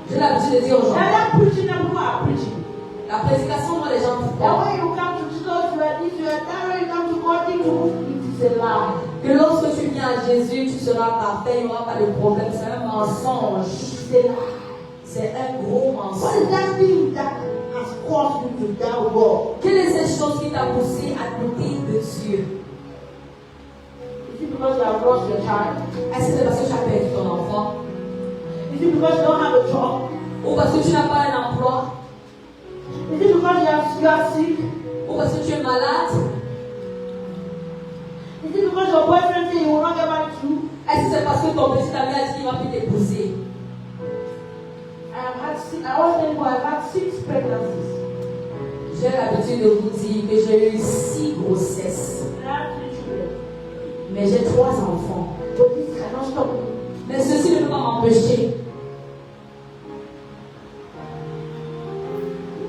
j'ai l'habitude de dire aux gens, that preaching that people are preaching. la prédication dont les gens That croient, when you come to Jesus, you are this, you are that, when you come to God, it is a lie. que lorsque tu viens à Jésus, tu seras parfait, il n'y aura pas de problème. C'est un mensonge. It is a lie. C'est un gros What is mensonge. that thing that has caused you to doubt God? Quelle est cette chose qui t'a poussé à douter de Dieu? Is it because you have lost your child? Est-ce que c'est parce que tu as perdu ton enfant? Is it because you don't have a job? Ou parce que tu n'as pas un emploi? Is it because you are sick? Ou parce que tu es malade? Is it because your boyfriend said he will not get back to you? Est-ce que c'est parce que ton petit ami a dit qu'il va plus t'épouser? I was telling you, I've had 6 pregnancies. J'ai l'habitude de vous dire que j'ai eu 6 grossesses. And I have 3 children. Mais j'ai 3 enfants. But this cannot stop me. Mais ceci ne peut pas m'empêcher.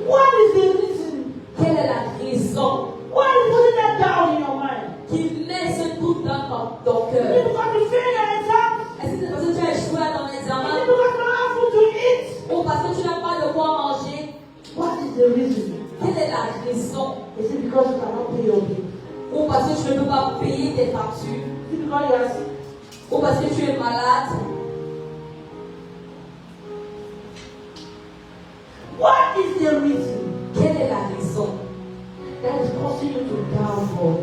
What is the reason? Quelle est la raison Why are you putting that down in your mind? qui met ce doute dans ton Is it cœur? because you failed your exam? Est-ce que c'est parce que tu as échoué à ton Is examen? it because you don't have food to eat? Ou parce que tu n'as pas de quoi manger? What is the reason? Quelle est la raison? Is it because you cannot pay your bills? Ou parce que tu ne peux pas payer tes factures? Is it because you are sick? Ou parce que tu es malade? What is the reason Quelle est la raison that is causing you to doubt God?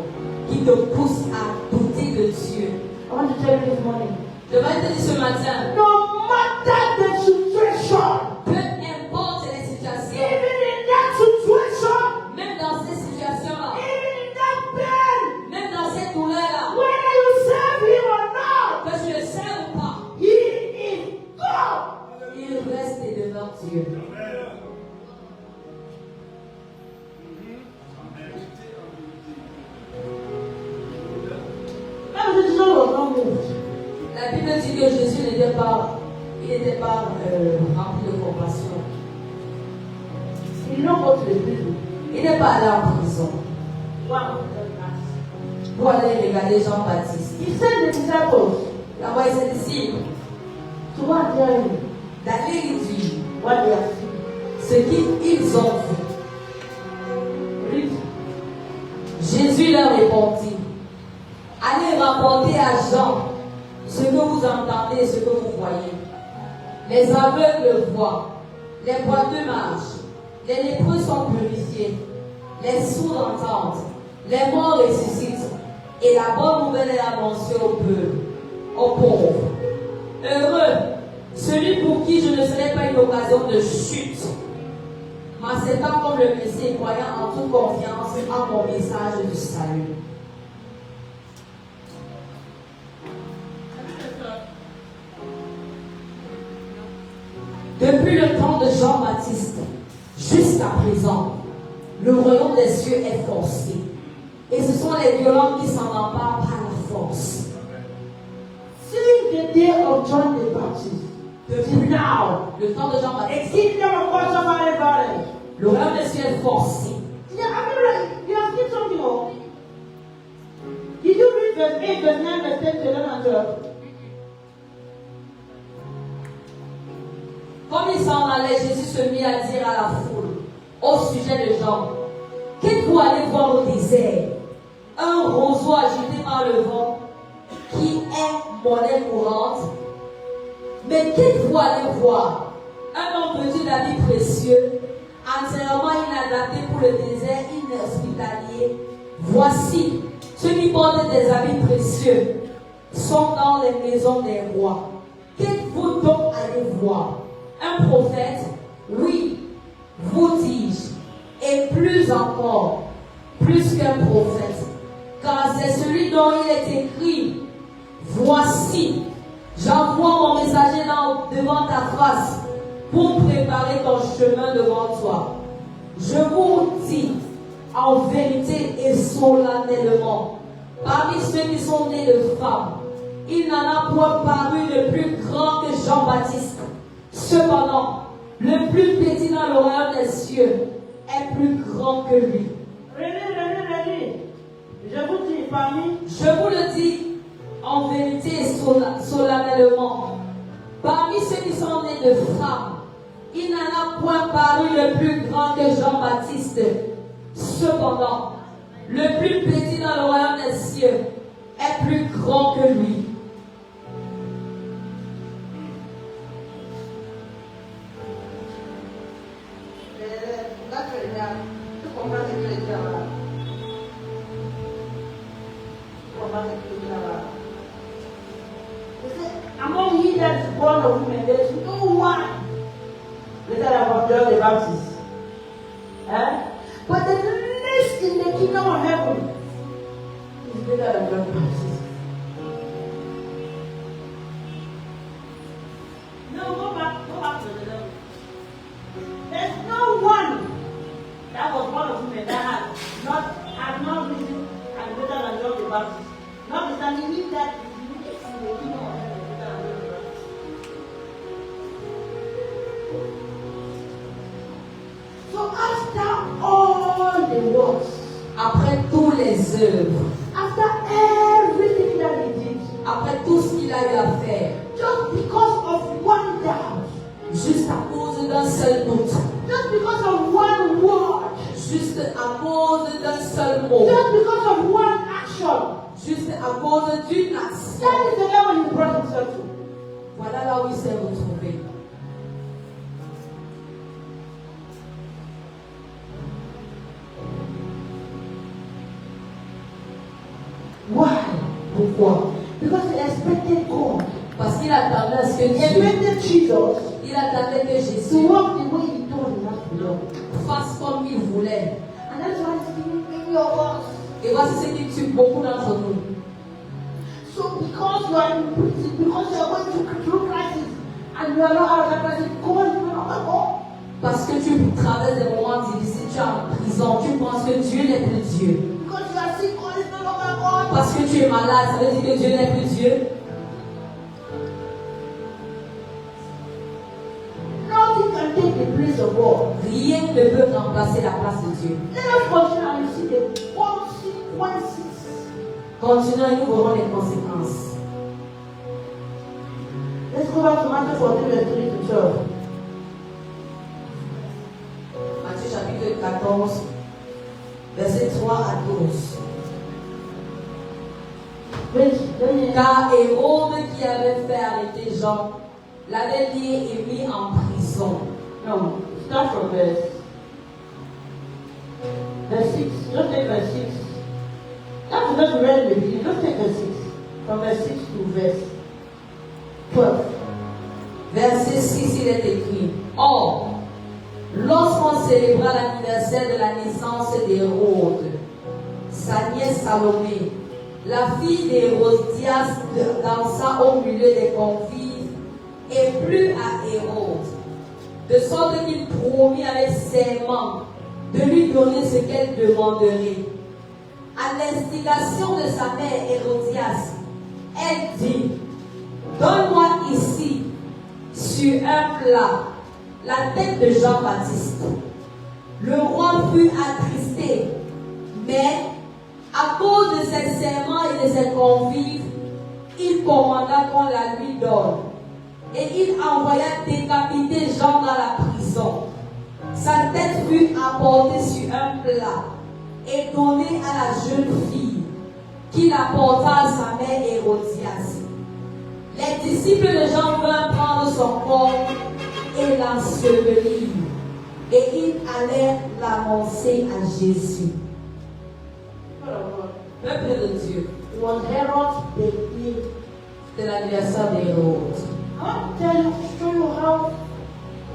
qui te pousse à douter de Dieu? I want to tell you this morning. Je vais te dire ce matin, No matter the situation, peu importe les situations, even in that situation, même dans ces situations-là, even in that pain, même dans ces douleurs-là, whether you serve Him or not, que je le sais ou pas, He is God. il reste devant Dieu. moved. La Bible dit que Jésus n'était pas rempli de compassion. He did not go to the prison. Il n'est pas allé en prison Wow. pour aller regarder Jean-Baptiste. He sent the disciples Il a envoyé ses disciples to go and tell him d'aller lui dire what they have seen. ce qu'ils ont vu. Read. Jésus leur répondit, allez rapporter à Jean ce que vous entendez et ce que vous voyez. Les aveugles voient, les boiteux marchent, les lépreux sont purifiés, les sourds entendent, les morts ressuscitent, et la bonne nouvelle est annoncée aux pauvres. Heureux celui pour qui je ne serai pas une occasion de chute, m'acceptant comme le Messie, croyant en toute confiance en mon message du salut. Depuis le temps de Jean-Baptiste jusqu'à présent, le royaume des cieux est forcé. Et ce sont les violents qui s'en emparent par la force. Since the day of John the Baptist, Depuis now, le temps de a Jean-Baptiste, kingdom of God suffered violence. le royaume des cieux est forcé. Yeah, I mean, like, you have seen something else. Did you read verse 8, verse 9, verse 10, 11, and 12? Comme il s'en allait, Jésus se mit à dire à la foule au sujet de Jean, qu'êtes-vous allé voir au désert? Un roseau agité par le vent qui est monnaie courante. Mais qu'êtes-vous allé voir? Un homme vêtu d'habits précieux, entièrement inadapté pour le désert, inhospitalier. Voici, ceux qui portent des habits précieux sont dans les maisons des rois. Qu'êtes-vous donc allé voir? Un prophète? Oui, vous dis-je, et plus encore, plus qu'un prophète, car c'est celui dont il est écrit, voici, j'envoie mon messager devant ta face pour préparer ton chemin devant toi. Je vous dis, en vérité et solennellement, parmi ceux qui sont nés de femmes, il n'en a point paru de plus grand que Jean-Baptiste. Cependant, le plus petit dans le royaume des cieux est plus grand que lui. Ready. Je vous dis, parmi, Je vous le dis en vérité et solennellement, parmi ceux qui sont nés de femmes, il n'en a point paru le plus grand que Jean-Baptiste. Cependant, le plus petit dans le royaume des cieux est plus grand que lui. among ye that is born of women, there is no one greater than John the Baptist. But the least in the kingdom of heaven is greater than John the Baptist. No, go back to the devil. There's no one that was born of women that had not risen and greater than John the Baptist. Notwithstanding, if that is the least in the kingdom of heaven is greater than John the Baptist. So after all the works, Après tous les œuvres, after everything that he did, après tout ce qu'il a eu à faire, just because of one doubt, juste à cause d'un seul doute, just because of one word, juste à cause d'un seul mot, just because of one action, juste à cause d'une action, that is the level he brought himself to. voilà là où il s'est retrouvé. Why? Pourquoi? Because he expected God. Parce qu'il attendait à ce que He Dieu, expected Jesus il attendait que to Jésus walk the way he told him not to walk. fasse comme il voulait. And that's why he's giving many of us. Et voici ce qui tue beaucoup d'entre nous. So because you are in prison, because you are going through crisis, and you are not out of that crisis, God is not over God. Parce que tu traverses des moments difficiles, tu es en prison, tu penses que Dieu n'est plus Dieu. Because you are sick, God is not over God. Parce que tu es malade, ça veut dire que Dieu n'est plus Dieu. Nothing can take the place of God. Rien ne peut remplacer la place de Dieu. Let us continue and see the consequences. Continuons et nous verrons les conséquences. Let's go back to Matthew 14, verse 3 to 12. Matthieu chapitre 14, versets 3 à 12. Car Hérode qui avait fait arrêter Jean l'avait lié et mis en prison. No, start from verse 6. Just take verse 6. That's what we read in the beginning. Just take verse 6. From verse 6 to verse 12. Verset 6, il est écrit: Or, lorsqu'on célébra l'anniversaire de la naissance d'Hérode, sa nièce Salomé, la fille d'Hérodias, dansa au milieu des convives et plut à Hérode, de sorte qu'il promit avec serment de lui donner ce qu'elle demanderait. À l'instigation de sa mère Hérodias, elle dit: Donne-moi ici, sur un plat, la tête de Jean-Baptiste. Le roi fut attristé, mais à cause de ses serments et de ses convives, il commanda qu'on la lui donne. Et il envoya décapiter Jean dans la prison. Sa tête fut apportée sur un plat et donnée à la jeune fille, qui l'apporta à sa mère Hérodias. Les disciples de Jean vinrent prendre son corps et l'ensevelir. Et ils allèrent l'annoncer à Jésus. Peuple de Dieu, Was Herod the king? c'est l'anniversaire d'Hérode. I want to tell you, show you how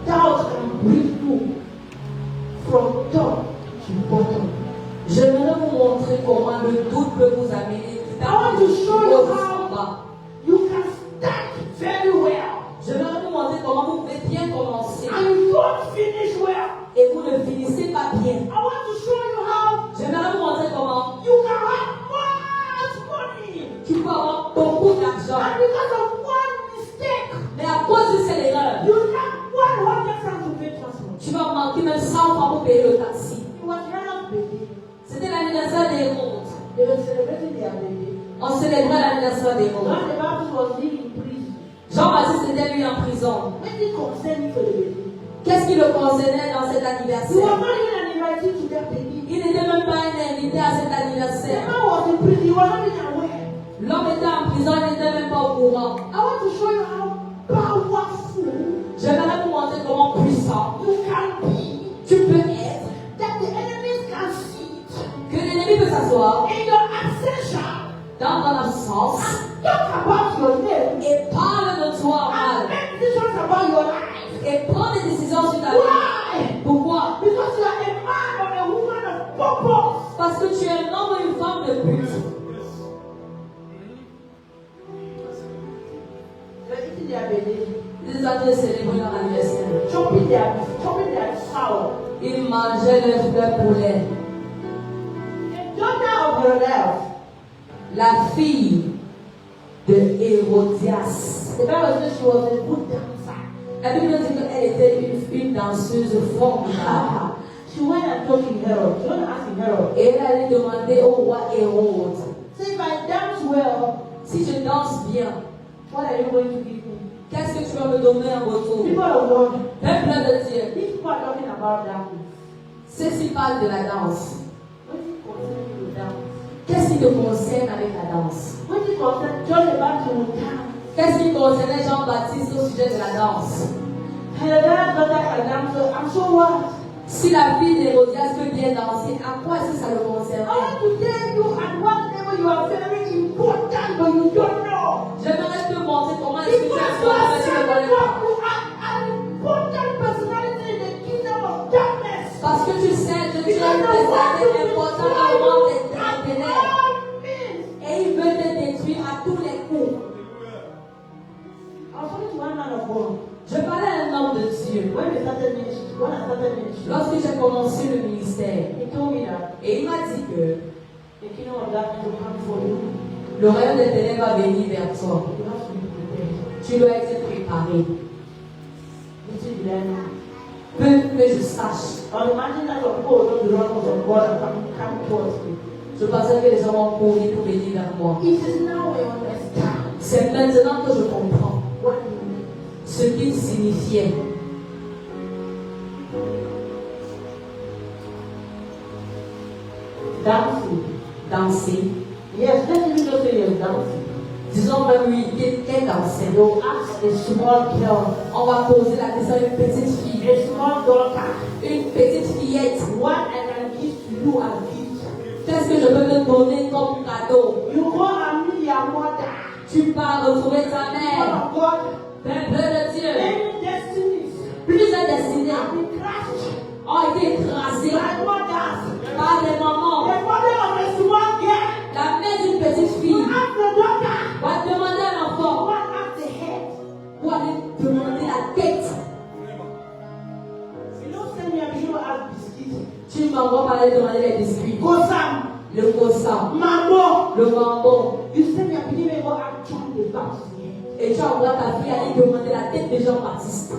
doubt can bring you from top to bottom. J'aimerais vous montrer comment le doute peut vous amener I want to show you en how bas. you can start very well J'aimerais vous montrer comment vous pouvez bien commencer and you don't finish well. et vous ne finissez pas bien. I want to show you how J'aimerais vous montrer comment you can have much money tu peux avoir beaucoup d'argent, and because of one mistake mais à cause de cette erreur, you have 100 francs to pay transport. tu vas manquer même 100 francs pour payer le taxi. It was Herod's birthday. C'était l'anniversaire d'Hérode. They were celebrating their birthday. On célébrait l'anniversaire d'Hérode. John the Baptist was living in prison. Jean-Baptiste était lui en prison. When did concern you for the birthday? Qu'est-ce qui le concernait dans cet You were anniversaire? not even invited to that birthday. Il n'était même pas un invité à cet The anniversaire. man was in prison. You were not even aware. L'homme était en prison, il n'était même pas au courant. I want to show you how powerful J'aimerais vous montrer comment puissant you can be. tu peux être, That the enemies can see que l'ennemi peut s'asseoir in your absence dans ton absence and talk about your name et parle de toi en and mal make decisions about your life. et prend des décisions sur ta vie. Why? Pourquoi? Because you are a man or a woman of purpose. Parce que tu es un homme ou une femme de but. They're eating their birthday, Ils étaient en train de célébrer leur anniversaire. chopping their sour. Ils mangeaient leur poulet. The daughter of Herodias. La fille de Hérodias. The Bible says she was a good dancer. La Bible dit qu'elle était une danseuse formidable. She went and told King Herod. She went and asked King Herod. Et elle allait demander au roi Hérode: Say, if I dance well, si je danse bien, what are you going to give me? qu'est-ce que tu vas me donner en retour? People of God, Peuple de Dieu, these people are talking about dance. ceci parle de la danse. What is concerning you with dance? Qu'est-ce qui te concerne avec la danse? What is concerning John the Baptist with dance? Qu'est-ce qui concernait Jean-Baptiste au sujet de la danse? Herodias' daughter can dance, I'm so what? Si la fille d'Hérodias peut bien danser, à quoi est-ce que ça le I concernait? want to tell you at one level you are very important, but you don't know. J'aimerais te montrer comment est-ce que tu Because as you are fait le serving bonheur. God, you are an important personality in the kingdom of darkness. Parce que tu sais que tu es Because une the one personne who importante destroy dans le monde you des at ténèbres. all means. Et il veut te détruire à tous les coups. I was talking to one man of God. Je parlais à un homme de Dieu. When I started ministry, Lorsque j'ai commencé le ministère, he told me that et il m'a dit que the kingdom of darkness will come for you. Le royaume des ténèbres va venir vers toi. You have to be prepared. Tu dois être préparé. Little did I know. Peu que je sache. Or imagine that your people will not be running from God and come towards me. Je pensais que les gens vont courir pour venir vers moi. It is now I understand C'est maintenant que je comprends what you mean. ce qu'il signifiait. Dancing. Danser. Yes, let me just say yes, dancing. Disons même oui, quelqu'un dansait. They'll ask a small girl, On va poser la question à une petite fille. a small daughter, Une petite fillette. what I can give to you as gift. Qu'est-ce que je peux te donner comme cadeau? You go and meet your mother. Tu pars retrouver ta God mère. of God, Peuple de Dieu. many destinies Plusieurs destinées have been crushed ont été écrasées by mothers. par des mamans. The mother of a small girl La mère d'une petite will fille ask the daughter, va demander à l'enfant what ask the head. pour aller demander la tête. You don't send me a video as biscuits. Tu ne m'envoies pas aller demander les biscuits. Gosam, Le croissant, Mambo. le jambon. You send me a video and go and John the Baptist. Et tu envoies ta fille aller demander la tête de Jean-Baptiste.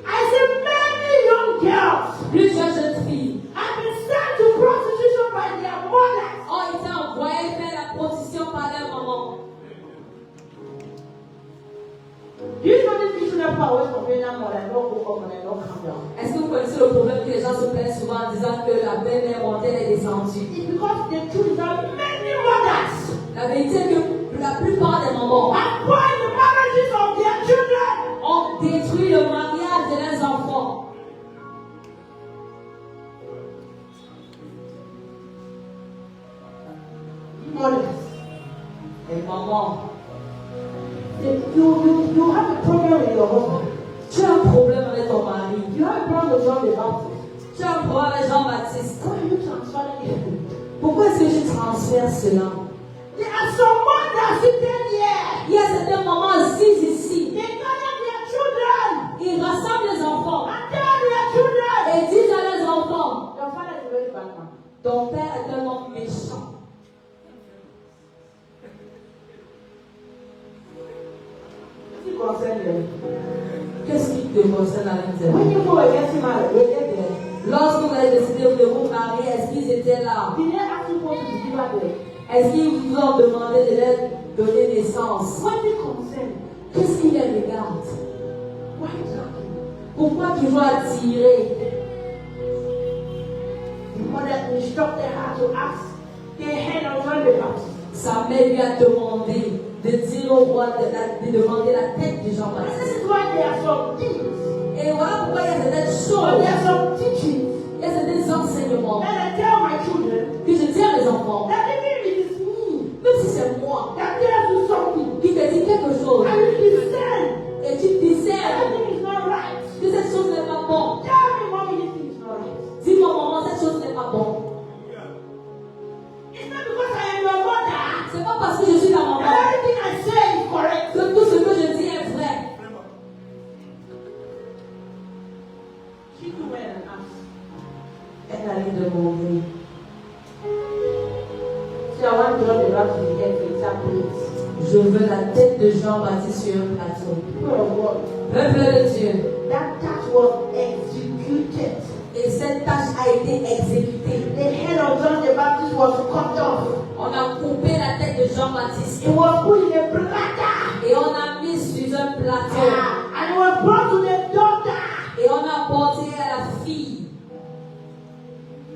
I said many young girls Plusieurs jeunes filles have been sent to prostitution by their mothers. ont été envoyées faire la prostitution par leur maman. Do you know this issue never always complain that mother don't go up and I don't come down? Est-ce que vous connaissez le problème que les gens se plaignent souvent en disant que la belle-mère montée est descendue? It's because the truth is that many mothers La vérité est que la plupart des mamans have spoiled the marriages of their children. ont détruit le mariage de leurs enfants. Mothers, Les mamans, you have a problem with your husband. tu as un problème avec ton mari. You have a problem with John the Baptist. Tu as un problème avec Jean-Baptiste. Why are you transferring it? Pourquoi est-ce que tu transfères cela? There are some mothers sitting here. Il y a certains mamans assises ici. They gather their children Ils rassemblent les enfants and tell their children. et disent à leurs enfants, Your father is a very bad man. ton père est un homme méchant. He concerned them. Qu'est-ce qui te concerne avec eux? When you go against him, were they there? Lorsque vous avez décidé de vous marier, est-ce qu'ils étaient là? Did they ask you to deliver them? Est-ce qu'ils vous ont demandé de leur donner naissance? What they concern? Qu'est-ce qui les regarde? Why exactly? Pourquoi toujours attirer? The mother instructed her to ask the head of John the Baptist. Sa mère lui a demandé de dire au roi de demander la tête de And Jean-Baptiste. this is why there are some things, Et voilà pourquoi il y a certaines or choses, there are some teachings il y a certains enseignements that I tell my children que je dis à mes enfants, that even if it is me même si c'est moi that tells you something, qui te dis quelque chose and you discern et tu discernes everything is not right. que cette chose n'est pas bon, Tell me, mommy, this thing is not right. dis-moi maman, cette chose n'est pas bon. It's not because I am your mother C'est pas parce que je suis ta maman that everything I say is correct. que tout ce que je dis est vrai. She went and asked. Elle allait demander. So I want John the Baptist to get for example. Je veux la tête de Jean-Baptiste sur un plateau. People of God, Peuple de Dieu. that task was executed. Et cette tâche a été exécutée. The head of John the Baptist was cut off. On a coupé la tête de Jean-Baptiste It was put in a platter. et on a mis sur un plateau And it was brought to the daughter. et on a porté à la fille.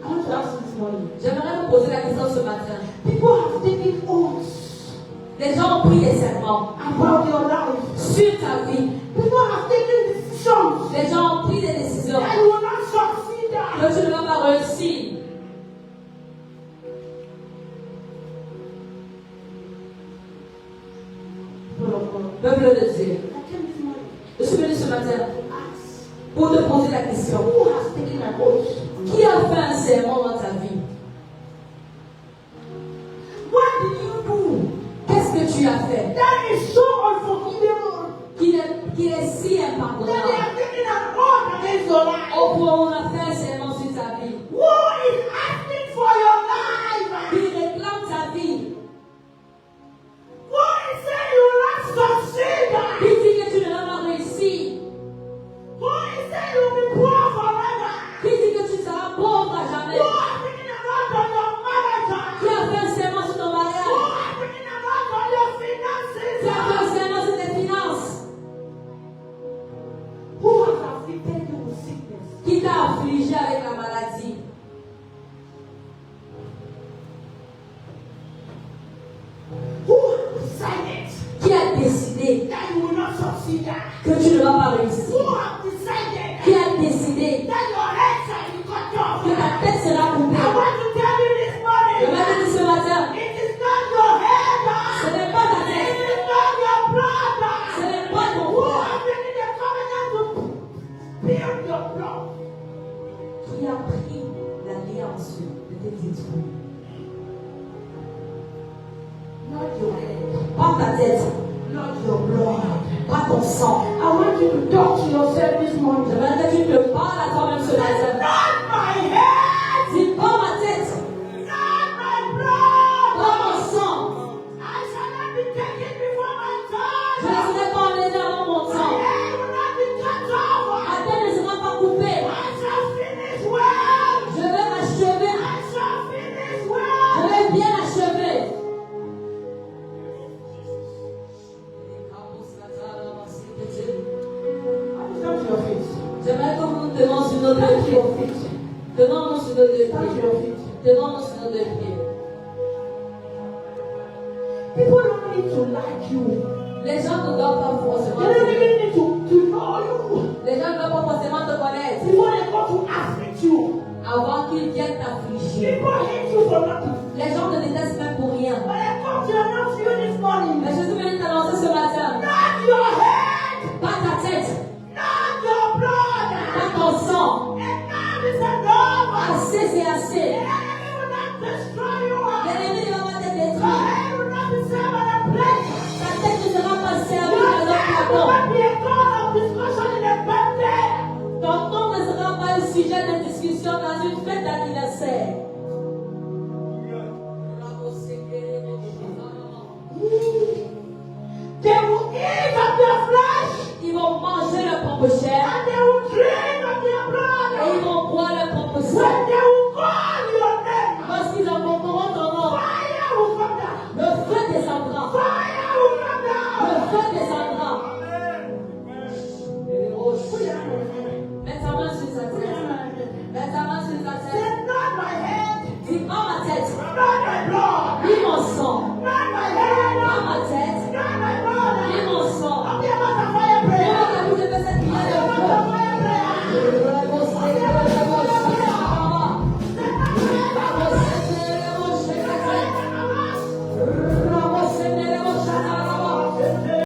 I want to ask you this morning. J'aimerais vous poser la question ce matin. People have taken oaths Les gens ont pris des serments about your life. sur ta vie. People have taken decisions Les gens ont pris des décisions that you will not succeed at. que tu ne vas pas réussir. People of God, Peuple de Dieu, I came this morning je suis venu ce matin to ask, pour te poser la question. who has taken an oath? Qui a fait un serment dans ta vie? What did you do Qu'est-ce que tu as fait that is so unforgivable qui est si that they impardonnable? have taken an oath against your life? Au point où on a fait un serment sur ta vie. Who is asking décidé that you will not succeed. que tu ne vas pas réussir, Who have decided qui a décidé that your head shall be cut off? que ta tête sera I coupée. want to tell you this Je morning, vais te dire ce matin, it is not your head, ce n'est pas ta it tête, is not your ce brother n'est pas ton who frère have been in the covenant to build your blood. qui a pris l'alliance de te détruire. Not your head, Pas ta tête, not your blood. pas ton sang. I want you to talk to yourself this Je morning. veux que tu te parles à toi-même ce matin. Not my head, Dis pas ma tête, not my blood. pas mon sang. I shall not be taken before my Je time. ne serai pas emmené avant mon My sang. head will not be cut off. Ma tête ne sera pas coupée. I shall finish well. Je vais m'achever. I shall finish Je well. vais bien achever. Stand to your feet. J'aimerais que nous tenons sur nos deux Stand to pieds. your feet. Tenons-nous sur nos deux Stand to pieds. your feet. Tenons-nous sur nos deux pieds. People don't need to like you. Les gens ne doivent pas forcément They don't te even need to know you. Les gens ne doivent pas forcément te connaître Before they go to afflict you. avant qu'ils viennent t'affliger. People hate you for nothing. Les gens ne détestent même pour rien. But I come to announce you this morning. Mais Jésus vient t'annoncer ce matin. Not your head. Pas ta tête, Not your blood. pas ton sang. Enough is enough. Assez, c'est assez. The enemy will not destroy you. L'ennemi ne va pas te Your détruire. head will not be served at a place. Ta tête ne sera pas servie Your dans un head will plateau. not be a cause of discussion in a birthday. Ton nom ne sera pas un sujet de discussion dans une fête d'anniversaire. Ooh.